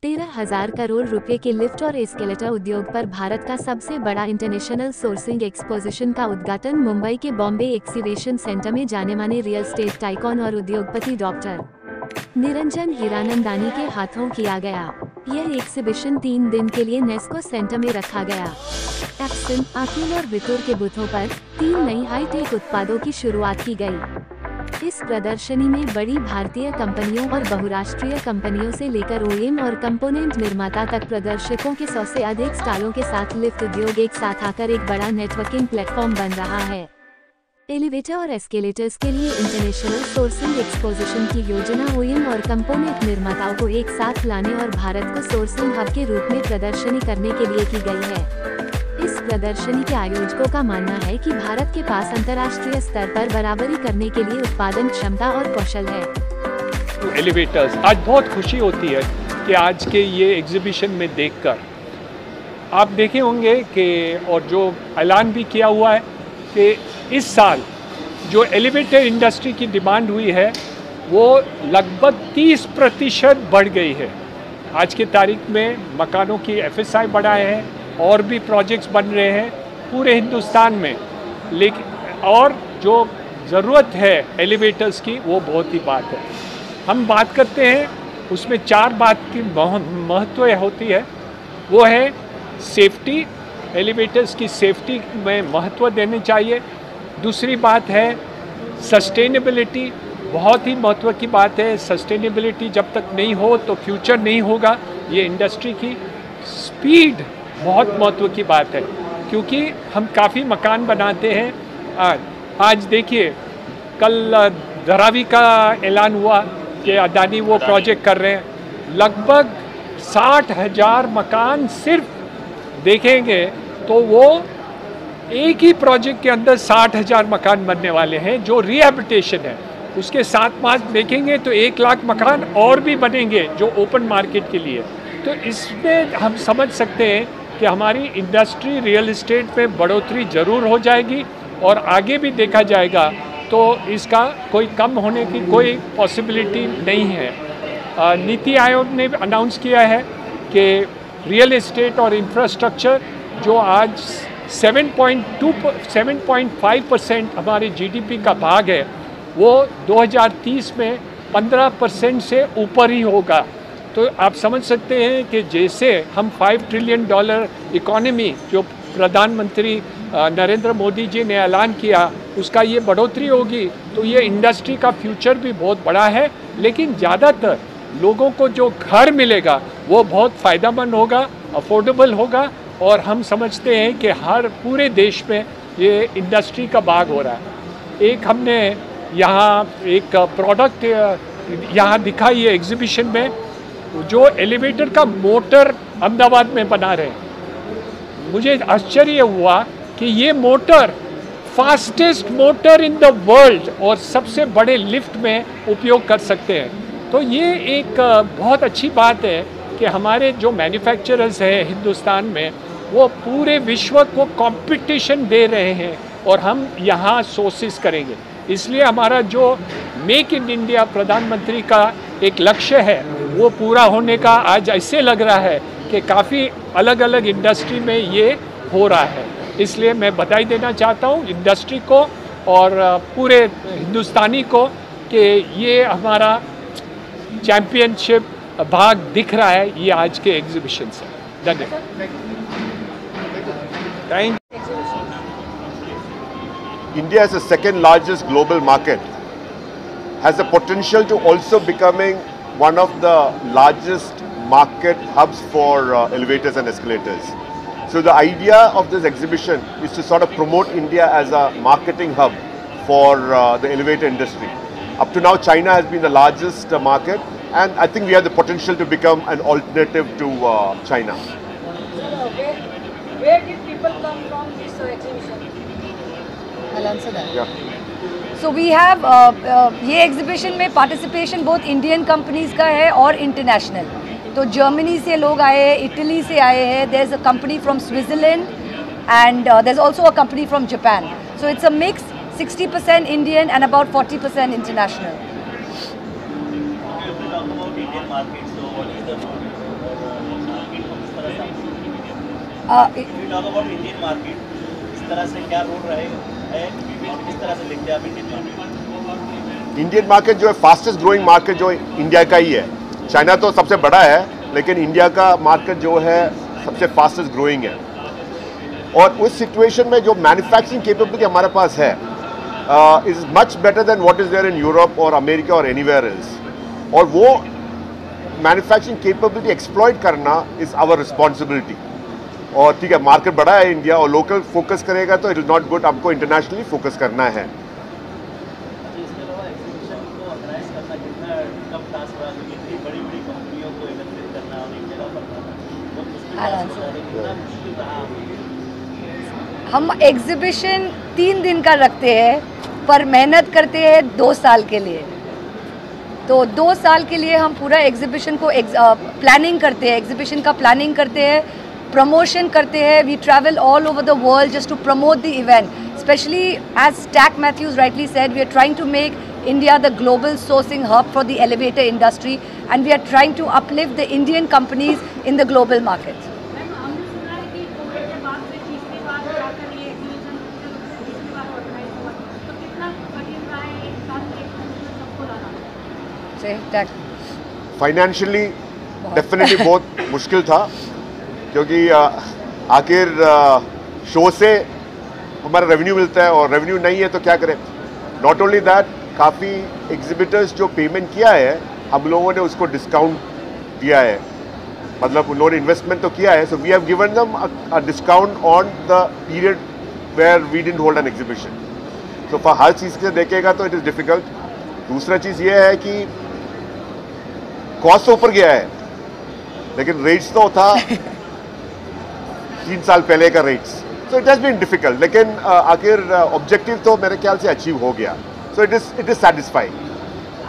13,000 करोड़ रुपए के लिफ्ट और एस्केलेटर उद्योग पर भारत का सबसे बड़ा इंटरनेशनल सोर्सिंग एक्सपोजिशन का उद्घाटन मुंबई के बॉम्बे एक्सीवेशन सेंटर में जाने माने रियल एस्टेट टाइकॉन और उद्योगपति डॉक्टर निरंजन हीरानंदानी के हाथों किया गया। यह एक्सिबिशन 3 दिन के लिए नेस्को सेंटर में रखा गया। एप्सन, आकिल और बितुर के बूथों पर 3 नई हाईटेक उत्पादों की शुरुआत की गई। इस प्रदर्शनी में बड़ी भारतीय कंपनियों और बहुराष्ट्रीय कंपनियों से लेकर ओईएम और कंपोनेंट निर्माता तक प्रदर्शकों के 100 से अधिक स्टॉलों के साथ लिफ्ट उद्योग एक साथ आकर एक बड़ा नेटवर्किंग प्लेटफॉर्म बन रहा है। एलिवेटर और एस्केलेटर्स के लिए इंटरनेशनल सोर्सिंग एक्सपोजिशन की योजना ओईएम और कंपोनेंट निर्माताओं को एक साथ लाने और भारत को सोर्सिंग हब के रूप में प्रदर्शनी करने के लिए की गई है। इस प्रदर्शनी के आयोजकों का मानना है कि भारत के पास अंतर्राष्ट्रीय स्तर पर बराबरी करने के लिए उत्पादन क्षमता और कौशल है। एलिवेटर्स आज बहुत खुशी होती है कि आज के ये एग्जीबिशन में देखकर आप देखे होंगे कि और जो ऐलान भी किया हुआ है कि इस साल जो एलिवेटर इंडस्ट्री की डिमांड हुई है वो लगभग 30% बढ़ गई है। आज की तारीख में मकानों की एफएसआई बढ़ाए हैं और भी प्रोजेक्ट्स बन रहे हैं पूरे हिंदुस्तान में, लेकिन और जो ज़रूरत है एलिवेटर्स की वो बहुत ही बात है। हम बात करते हैं उसमें 4 बात की महत्व होती है। वो है सेफ्टी, एलिवेटर्स की सेफ्टी में महत्व देने चाहिए। दूसरी बात है सस्टेनेबिलिटी, बहुत ही महत्व की बात है। सस्टेनेबिलिटी जब तक नहीं हो तो फ्यूचर नहीं होगा ये इंडस्ट्री की। स्पीड बहुत महत्व की बात है क्योंकि हम काफ़ी मकान बनाते हैं। आज देखिए कल धरावी का ऐलान हुआ कि अदानी वो प्रोजेक्ट कर रहे हैं, लगभग 60,000 मकान सिर्फ देखेंगे तो वो एक ही प्रोजेक्ट के अंदर 60,000 मकान बनने वाले हैं जो रिहैबिलिटेशन है। उसके साथ पास देखेंगे तो 1 लाख मकान और भी बनेंगे जो ओपन मार्केट के लिए। तो इसमें हम समझ सकते हैं कि हमारी इंडस्ट्री रियल एस्टेट में बढ़ोतरी ज़रूर हो जाएगी और आगे भी देखा जाएगा तो इसका कोई कम होने की कोई पॉसिबिलिटी नहीं है। नीति आयोग ने अनाउंस किया है कि रियल एस्टेट और इंफ्रास्ट्रक्चर जो आज 7.5% हमारे जीडीपी का भाग है वो 2030 में 15% से ऊपर ही होगा। तो आप समझ सकते हैं कि जैसे हम $5 ट्रिलियन इकोनॉमी जो प्रधानमंत्री नरेंद्र मोदी जी ने ऐलान किया उसका ये बढ़ोतरी होगी तो ये इंडस्ट्री का फ्यूचर भी बहुत बड़ा है। लेकिन ज़्यादातर लोगों को जो घर मिलेगा वो बहुत फ़ायदेमंद होगा, अफोर्डेबल होगा और हम समझते हैं कि हर पूरे देश में ये इंडस्ट्री का भाग हो रहा है। एक हमने यहाँ एक प्रोडक्ट यहाँ दिखाई है एग्जीबिशन में, जो एलिवेटर का मोटर अहमदाबाद में बना रहे हैं। मुझे आश्चर्य हुआ कि ये motor fastest motor in the world और सबसे बड़े लिफ्ट में उपयोग कर सकते हैं। तो ये एक बहुत अच्छी बात है कि हमारे जो मैन्युफैक्चरर्स हैं हिंदुस्तान में वो पूरे विश्व को कंपटीशन दे रहे हैं और हम यहाँ सोर्सेस करेंगे। इसलिए हमारा जो मेक इन इंडिया प्रधानमंत्री का एक लक्ष्य है वो पूरा होने का आज ऐसे लग रहा है कि काफ़ी अलग अलग इंडस्ट्री में ये हो रहा है। इसलिए मैं बधाई देना चाहता हूँ इंडस्ट्री को और पूरे हिंदुस्तानी को कि ये हमारा चैम्पियनशिप भाग दिख रहा है ये आज के एग्जीबिशन से। धन्यवाद। India is the second largest global market, has the potential to also becoming one of the largest market hubs for elevators and escalators. So the idea of this exhibition is to sort of promote India as a marketing hub for the elevator industry. Up to now, China has been the largest market, and I think we have the potential to become an alternative to China. Where did people come from this exhibition? I'll answer that. Yeah. So we have ये exhibition में participation both Indian companies का है और international. तो Germany से लोग आए हैं, Italy से आए हैं. There's a company from Switzerland and there's also a company from Japan. So it's a mix, 60% Indian and about 40% international. If you talk about Indian market, so what is the talk about Indian market, इस तरह से क्या role रहेगा, किस तरह से देखते हैं आप इंडियन मार्केट? इंडियन मार्केट जो है फास्टेस्ट ग्रोइंग मार्केट जो इंडिया का ही है। चाइना तो सबसे बड़ा है, लेकिन इंडिया का मार्केट जो है सबसे फास्टेस्ट ग्रोइंग है। और उस सिचुएशन में जो मैन्युफैक्चरिंग कैपेबिलिटी हमारे पास है is much better than what is there in Europe और अमेरिका और एनीवेयर एल्स। और वो मैन्युफैक्चरिंग कैपेबिलिटी एक्सप्लॉइट करना इज आवर रिस्पॉन्सिबिलिटी। और ठीक है, मार्केट बड़ा है इंडिया, और लोकल फोकस करेगा तो इट इज नॉट गुड, आपको इंटरनेशनली फोकस करना है। इसके अलावा एग्जीबिशन को ऑर्गेनाइज करना कितना टफ टास्क रहा, क्योंकि इतनी बड़ी बड़ी कंपनियों को एकत्रित करना और एक जगह पर करना बहुत मुश्किल टास्क है, कितना मुश्किल रहा? हम एग्जीबिशन 3 दिन का रखते हैं, पर मेहनत करते हैं 2 साल के लिए। तो 2 साल के लिए हम पूरा एग्जीबिशन को प्लानिंग करते हैं, एग्जीबिशन का प्लानिंग करते हैं, प्रमोशन करते हैं। We travel all over the world just to promote the event, specially as Tak Matthews rightly said, we are trying to make India the global sourcing hub for the elevator industry, and we are trying to uplift the Indian companies in the global market. Ma'am, हमने सुना है कि Covid के बाद से तीसरी बार जाकर ये एग्जीबिशन तीसरी बार ऑर्गेनाइज हुआ, तो कितना कठिन रहा है एक साथ एग्जीबिशन सबको लाना? Say that. फाइनेंशियली डेफिनेटली बहुत मुश्किल था, क्योंकि आखिर शो से हमारा रेवेन्यू मिलता है, और रेवेन्यू नहीं है तो क्या करें। नॉट ओनली दैट, काफ़ी एग्जिबिटर्स जो पेमेंट किया है हम लोगों ने उसको डिस्काउंट दिया है, मतलब उन्होंने इन्वेस्टमेंट तो किया है, so we have given them a discount on the period where we didn't hold an exhibition. So for हर चीज़ से देखेगा तो इट इज़ डिफ़िकल्ट। दूसरा चीज़ ये है कि कॉस्ट तो ऊपर गया है, लेकिन रेट्स तो था 3 साल पहले का rates, so it has been difficult. लेकिन आखिर ऑब्जेक्टिव तो मेरे ख्याल से अचीव हो गया, सो इट इज़ सेटिस्फाइंग।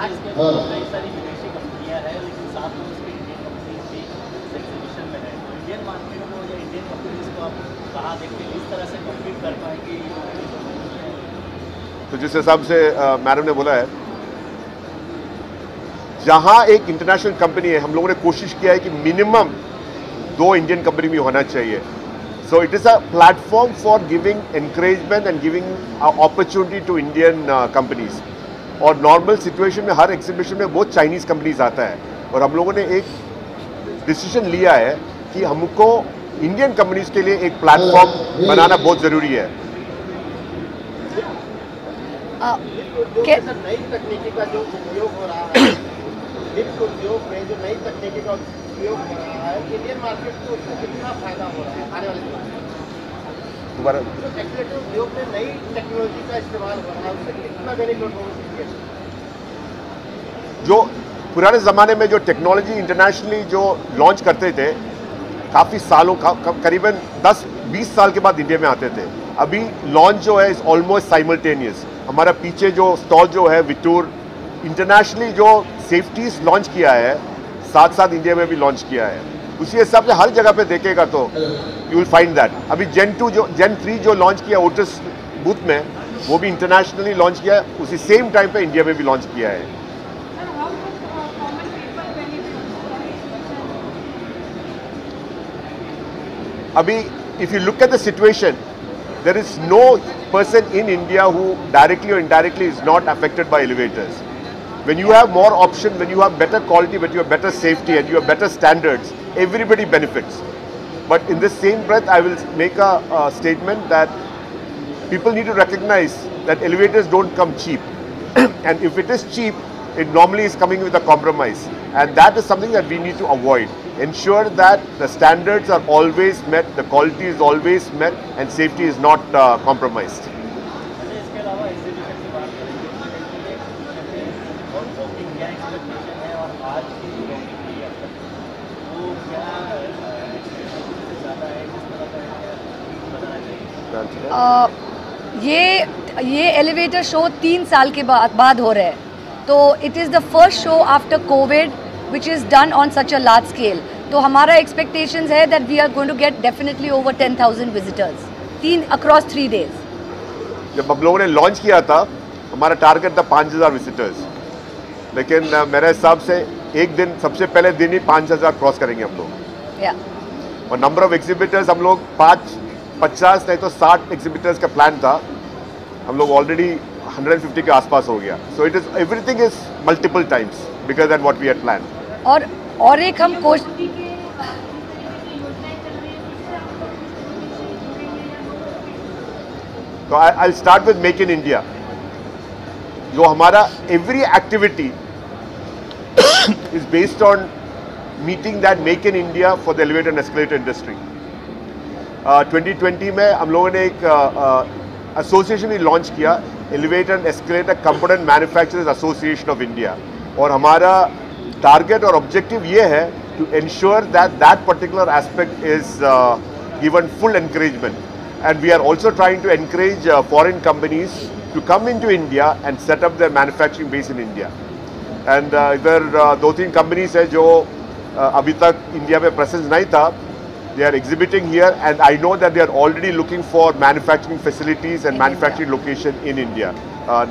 आज के दौर में कई सारी विदेशी कंपनियां हैं, लेकिन साथ में उसकी इंडियन कंपनीज भी इस एग्जीबिशन में है। तो इंडियन मार्केट को या इंडियन कंपनीज को आप कहाँ देखते हैं, इस तरह से कम्पीट कर पाएंगे? तो जिस हिसाब से मैडम ने बोला है, जहाँ एक इंटरनेशनल कंपनी है, हम लोगों ने कोशिश किया है कि मिनिमम 2 इंडियन कंपनी भी होना चाहिए। So it is a platform for giving encouragement and giving opportunity to Indian companies. और नॉर्मल सिचुएशन में हर एग्जीबिशन में बहुत चाइनीज़ कंपनीज आता है, और हम लोगों ने एक डिसीजन लिया है कि हमको इंडियन कंपनीज के लिए एक प्लेटफॉर्म बनाना बहुत ज़रूरी है। नई तकनीकी का जो उपयोग हो रहा है, वित्त उद्योग में जो नई तकनीकी का उपयोग हो रहा है, इंडियन मार्केट को उससे कितना फायदा हो रहा है आने वाले समय में? दोबारा जो एक्सीलेटर उद्योग में नई टेक्नोलॉजी का इस्तेमाल हो रहा है, उससे कितना बेनिफिट होगा? जो पुराने ज़माने में जो टेक्नोलॉजी इंटरनेशनली जो लॉन्च करते थे, काफ़ी सालों करीबन 10-20 साल के बाद इंडिया में आते थे। अभी लॉन्च जो है इज़ ऑलमोस्ट साइमल्टेनियस। हमारा पीछे जो स्टॉल जो है विटूर, इंटरनेशनली जो सेफ्टीज लॉन्च किया है, साथ साथ इंडिया में भी लॉन्च किया है। उसी हिसाब से हर जगह पे देखेगा तो यू विल फाइंड दैट। अभी Gen 3 जो लॉन्च किया ओटिस बूथ में, वो भी इंटरनेशनली लॉन्च किया है, उसी सेम टाइम पे इंडिया में भी लॉन्च किया है। अभी if you look at the situation, there is no person in India who directly or indirectly is not affected by elevators. When you have more option, when you have better quality, when you have better safety and you have better standards, everybody benefits. But in the same breath, I will make a statement that people need to recognize that elevators don't come cheap. And if it is cheap, it normally is coming with a compromise. And that is something that we need to avoid. Ensure that the standards are always met, the quality is always met, and safety is not compromised. इसके अलावा exhibition की बात करेंगे और booking क्या expectation है, और आज की जो बुकिंग की है वो क्या एक्सपेक्टेशन से ज़्यादा है, किस तरह का बताना चाहिए? ये एलिवेटर शो 3 साल के बाद हो रहा है, तो it is the first show after Covid which is done on such a large scale. तो हमारा expectations है that we are going to get definitely over 10,000 visitors across 3 days. जब हम लोगों ने लॉन्च किया था, हमारा टारगेट था 5,000 विजिटर्स, लेकिन मेरे हिसाब से एक दिन सबसे पहले दिन ही 5,000 क्रॉस करेंगे हम लोग। और नंबर ऑफ एग्जिबिटर्स हम लोग 50 नहीं तो 60 एग्जिबिटर्स का प्लान था, हम लोग ऑलरेडी 150 के आसपास हो गया. So it is everything is multiple times bigger than what we had plan. और एक हम कोशिश, मोदी के जिस तरीके से योजनाएं चल रही है उससे आप लोग किस तरीके से जुड़ेंगे या लोगों को? तो I start with make in India. जो हमारा every activity is based on meeting that make in India for the elevator and escalator industry. 2020 में हम लोगों ने एक एसोसिएशन भी लॉन्च किया, elevator and escalator component manufacturers association of India. और हमारा टारगेट और ऑब्जेक्टिव ये है to ensure that that particular aspect is given full encouragement. And we are also trying to encourage foreign companies to come in to India and set up their manufacturing base in India. And इधर 2-3 companies है जो अभी तक India में presence नहीं था. They are exhibiting here, and I know that they are already looking for manufacturing facilities and manufacturing location in India.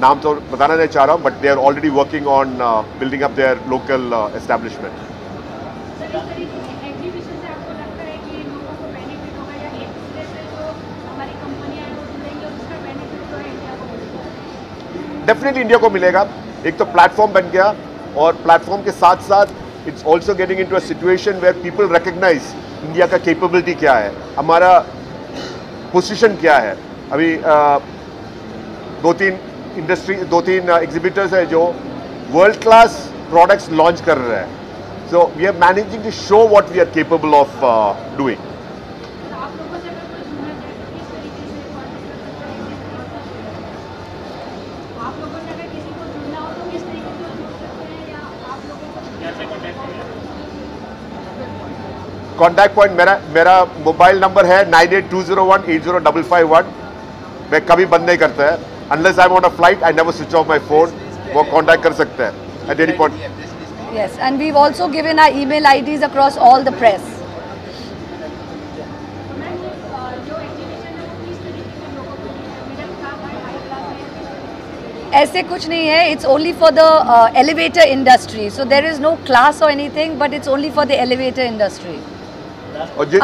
नाम तो बताना नहीं चाह रहा हूँ, but they are already working on building up their local establishment. Sir, इस तरीके के एग्जीबिशन से आपको लगता है कि लोगों को बेनिफिट होगा या एक दूसरे से जो हमारी कंपनियां हैं वो जुड़ेंगी और उसका बेनिफिट जो है इंडिया को मिलेगा? डेफिनेटली इंडिया को मिलेगा. एक तो प्लेटफॉर्म बन गया, और प्लेटफॉर्म के साथ साथ it's also getting into a situation where people recognise India का कैपेबिलिटी क्या है, हमारा पोजीशन क्या है. अभी 2-3 एग्जिबिटर्स है जो वर्ल्ड क्लास प्रोडक्ट्स लॉन्च कर रहे हैं. So we are managing to show what we are capable of doing. तो आप लोगों से अगर कोई जुड़ना चाहे तो किस तरीके से कॉन्टेक्ट कर सकते हैं? आप लोगों से अगर किसी को जुड़ना हो तो किस तरीके से जुड़ सकते हैं या आप लोगों को कैसे कॉन्टेक्ट करें? कॉन्टैक्ट पॉइंट मेरा मोबाइल नंबर है 9820180551. मैं कभी बंद नहीं करता है. Unless I am on a flight I never switch off my phone. वो कॉन्टैक्ट कर सकते हैं at any point. yes, and we've also given our email IDs across all the press. Ma'am, जो एग्जीबिशन है वो किस तरीके के लोगों के लिए है? मिडिल क्लास है, हाई क्लास है, किस तरीके से? ऐसे कुछ नहीं है, it's only for the elevator industry, so there is no class or anything, but it's only for the elevator industry. और जिस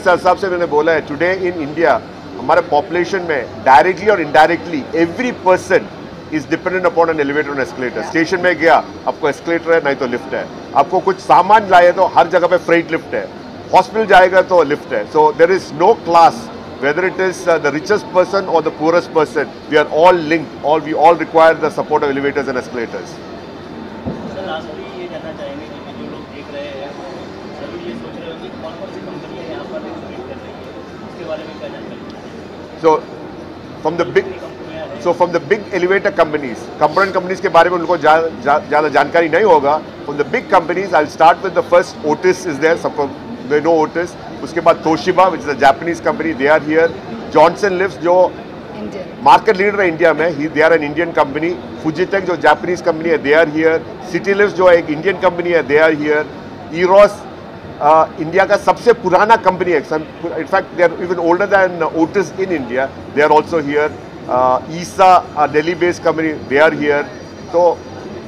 हिसाब से मैंने बोला है, टुडे इन इंडिया हमारे पॉपुलेशन में डायरेक्टली और indirectly every person is dependent upon an elevator and escalator. Station में गया आपको एस्केलेटर है, नहीं तो लिफ्ट है. आपको कुछ सामान लाए तो हर जगह पे फ्रेट लिफ्ट है. हॉस्पिटल जाएगा तो लिफ्ट है. So there is no class, whether it is the richest person or the poorest person, we are all linked, we all require the support of elevators and escalators. Sir, lastly ये कहना चाहेंगे कि जो लोग देख रहे हैं सभी ये सोच रहे होंगे कौन कौन सी कंपनियां यहाँ पर एक्सपेक्ट कर रही है, उसके बारे में क्या जानकारी? From the big elevator companies, component companies के बारे में उनको ज़्यादा जानकारी नहीं होगा. From the big companies, I'll start with the first. Otis is there, सबको they know Otis. उसके बाद Toshiba, which is a Japanese company, they are here. Johnson Lifts जो मार्केट लीडर है इंडिया में, they are an Indian company. Fujitec जो Japanese company है, they are here. City Lifts जो एक इंडियन कंपनी है, they are here. Eros India का सबसे पुराना कंपनी है. In fact they are even older than Otis in India. They are also here. ESA, a Delhi-based company, they are here. So,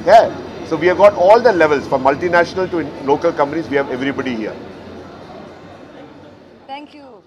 yeah. So we have got all the levels, from multinational to local companies. We have everybody here. Thank you.